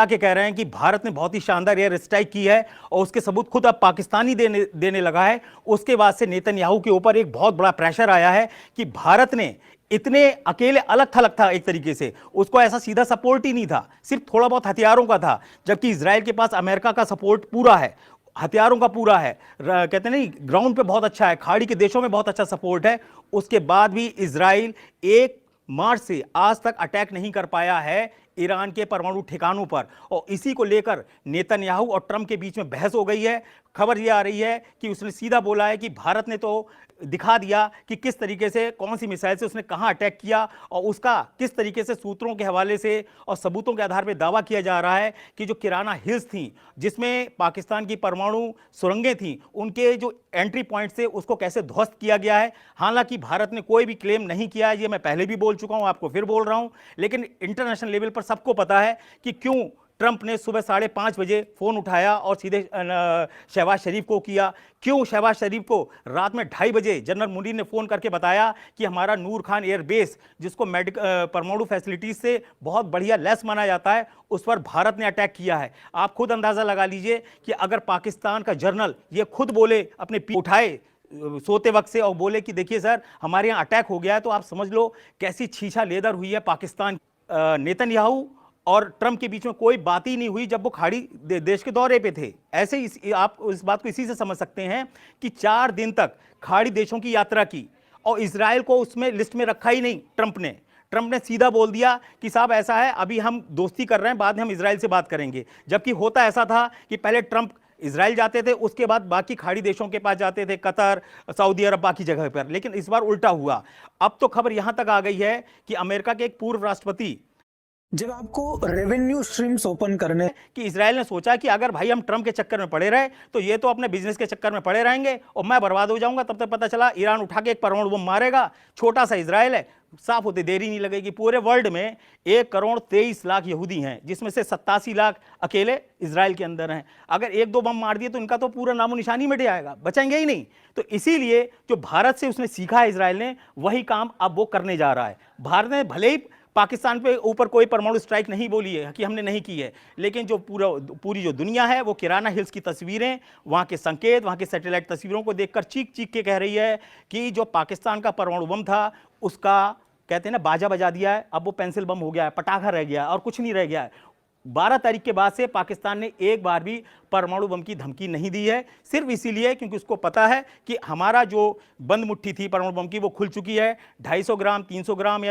के कह रहे हैं कि भारत ने बहुत ही शानदार एयर स्ट्राइक की है और उसके सबूत खुद अब पाकिस्तानी देने लगा है। उसके बाद से नेतन्याहू के ऊपर एक बहुत बड़ा प्रेशर आया है कि भारत ने इतने अकेले अलग थलग था, एक तरीके से उसको ऐसा सीधा सपोर्ट ही नहीं था, सिर्फ थोड़ा बहुत हथियारों का था, जबकि इजराइल के पास अमेरिका का सपोर्ट पूरा है, हथियारों का पूरा है, कहते नहीं ग्राउंड पे बहुत अच्छा है, खाड़ी के देशों में बहुत अच्छा सपोर्ट है। उसके बाद भी इजराइल 1 मार्च से आज तक अटैक नहीं कर पाया है ईरान के परमाणु ठिकानों पर, और इसी को लेकर नेतन्याहू और ट्रंप के बीच में बहस हो गई है। खबर यह आ रही है कि उसने सीधा बोला है कि भारत ने तो दिखा दिया कि किस तरीके से, कौन सी मिसाइल से उसने कहां अटैक किया, और उसका किस तरीके से सूत्रों के हवाले से और सबूतों के आधार पर दावा किया जा रहा है कि जो किराना हिल्स थी जिसमें पाकिस्तान की परमाणु सुरंगें थी, उनके जो एंट्री पॉइंट से उसको कैसे ध्वस्त किया गया है। हालांकि भारत ने कोई भी क्लेम नहीं किया है, ये मैं पहले भी बोल चुका हूं, आपको फिर बोल रहा हूं, लेकिन इंटरनेशनल लेवल पर सबको पता है कि क्यों ट्रंप ने सुबह 5:30 बजे फोन उठाया और सीधे शहबाज शरीफ को किया, क्यों शहबाज शरीफ को रात में 2:30 बजे जनरल मुनीर ने फोन करके बताया कि हमारा नूर खान एयरबेस, जिसको परमाणु फैसिलिटीज से बहुत बढ़िया लैस माना जाता है, उस पर भारत ने अटैक किया है। आप खुद अंदाजा लगा लीजिए कि अगर पाकिस्तान का जनरल ये खुद बोले, अपने उठाए सोते वक्त से और बोले कि देखिए सर हमारे यहाँ अटैक हो गया है, तो आप समझ लो कैसी छीछा लेदर हुई है पाकिस्तान। नेतन्याहू और ट्रंप के बीच में कोई बात ही नहीं हुई जब वो खाड़ी देश के दौरे पे थे। ऐसे ही आप इस बात को इसी से समझ सकते हैं कि 4 दिन तक खाड़ी देशों की यात्रा की और इजराइल को उसमें लिस्ट में रखा ही नहीं ट्रंप ने सीधा बोल दिया कि साहब ऐसा है, अभी हम दोस्ती कर रहे हैं, बाद में हम इजराइल से बात करेंगे। जबकि होता ऐसा था कि पहले ट्रंप इजराइल जाते थे, उसके बाद बाकी खाड़ी देशों के पास जाते थे, कतर, सऊदी अरब, बाकी जगह पर, लेकिन इस बार उल्टा हुआ। अब तो खबर यहां तक आ गई है कि अमेरिका के एक पूर्व राष्ट्रपति, जब आपको रेवेन्यू स्ट्रीम्स ओपन करने, कि इजराइल ने सोचा कि अगर भाई हम ट्रंप के चक्कर में पड़े रहे तो ये तो अपने बिजनेस के चक्कर में पड़े रहेंगे और मैं बर्बाद हो जाऊंगा। तब तक पता चला ईरान उठा के एक परमाणु बम मारेगा, छोटा सा इजराइल है, साफ होते देरी नहीं लगेगी। पूरे वर्ल्ड में 1,23,00,000 यहूदी हैं, जिसमें से 87 लाख अकेले इजराइल के अंदर हैं। अगर 1-2 बम मार दिए तो इनका तो पूरा नामो निशानी मिट जाएगा, बचेंगे ही नहीं। तो इसीलिए जो भारत से उसने सीखा है इजराइल ने, वही काम अब वो करने जा रहा है। भारत ने भले ही पाकिस्तान पे ऊपर कोई परमाणु स्ट्राइक नहीं बोली है कि हमने नहीं की है, लेकिन जो पूरी जो दुनिया है वो किराना हिल्स की तस्वीरें, वहाँ के संकेत, वहाँ के सैटेलाइट तस्वीरों को देखकर चीख चीख के कह रही है कि जो पाकिस्तान का परमाणु बम था उसका, कहते हैं ना, बाजा बजा दिया है, अब वो पेंसिल बम हो गया है, पटाखा रह गया है और कुछ नहीं रह गया है। 12 तारीख के बाद से पाकिस्तान ने एक बार भी परमाणु बम की धमकी नहीं दी है, सिर्फ इसीलिए क्योंकि उसको पता है कि हमारा जो बंद मुट्ठी थी परमाणु बम की वो खुल चुकी है। 250 ग्राम, 300 ग्राम या